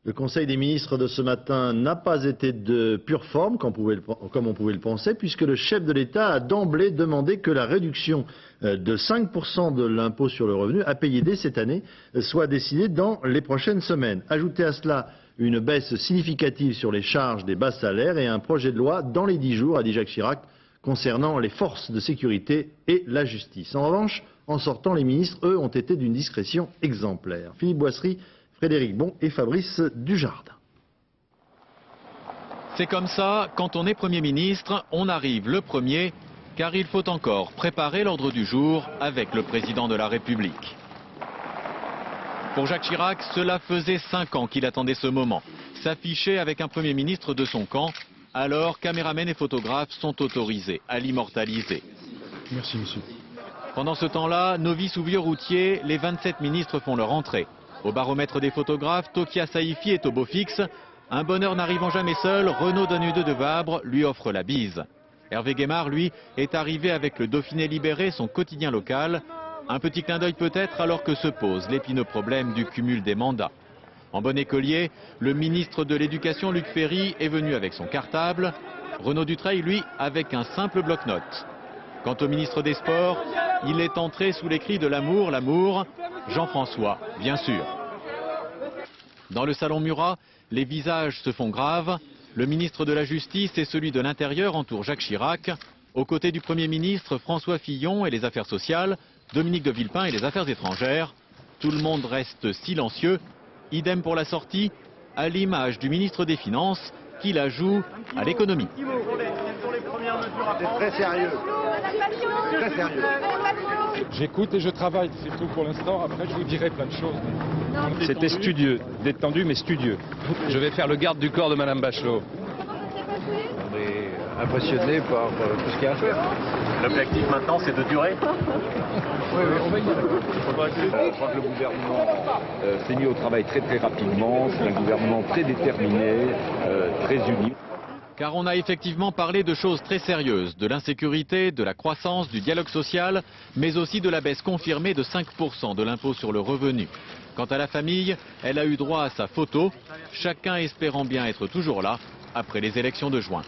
Le Conseil des ministres de ce matin n'a pas été de pure forme, comme on pouvait le penser, puisque le chef de l'État a d'emblée demandé que la réduction de 5% de l'impôt sur le revenu à payer dès cette année soit décidée dans les prochaines semaines. Ajoutez à cela une baisse significative sur les charges des bas salaires et un projet de loi dans les 10 jours, a dit Jacques Chirac, concernant les forces de sécurité et la justice. En revanche, en sortant, les ministres, eux, ont été d'une discrétion exemplaire. Philippe Boissry, Frédéric Bon et Fabrice Dujardin. C'est comme ça, quand on est Premier ministre, on arrive le premier, car il faut encore préparer l'ordre du jour avec le Président de la République. Pour Jacques Chirac, cela faisait 5 ans qu'il attendait ce moment. S'afficher avec un Premier ministre de son camp, alors caméramens et photographes sont autorisés à l'immortaliser. Merci, monsieur. Pendant ce temps-là, novices ou vieux routiers, les 27 ministres font leur entrée. Au baromètre des photographes, Tokia Saïfi est au beau fixe. Un bonheur n'arrivant jamais seul, Renaud Donudeux de Vabre lui offre la bise. Hervé Guémard, lui, est arrivé avec le Dauphiné libéré, son quotidien local. Un petit clin d'œil peut-être alors que se pose l'épineux problème du cumul des mandats. En bon écolier, le ministre de l'Éducation, Luc Ferry, est venu avec son cartable. Renaud Dutreil, lui, avec un simple bloc-notes. Quant au ministre des Sports, il est entré sous les cris de l'amour, l'amour. Jean-François, bien sûr. Dans le salon Murat, les visages se font graves. Le ministre de la Justice et celui de l'Intérieur entourent Jacques Chirac. Aux côtés du Premier ministre, François Fillon et les Affaires sociales, Dominique de Villepin et les Affaires étrangères. Tout le monde reste silencieux. Idem pour la sortie, à l'image du ministre des Finances, qui la joue à l'économie. C'est très sérieux. Très sérieux. J'écoute et je travaille, c'est tout pour l'instant. Après, je vous dirai plein de choses. C'était studieux, détendu mais studieux. Je vais faire le garde du corps de Madame Bachelot. On est impressionné par tout ce qu'il y a à faire. L'objectif maintenant, c'est de durer. Oui, on va y arriver. Je crois que le gouvernement s'est mis au travail très rapidement. C'est un gouvernement très déterminé, très uni. Car on a effectivement parlé de choses très sérieuses, de l'insécurité, de la croissance, du dialogue social, mais aussi de la baisse confirmée de 5% de l'impôt sur le revenu. Quant à la famille, elle a eu droit à sa photo, chacun espérant bien être toujours là après les élections de juin.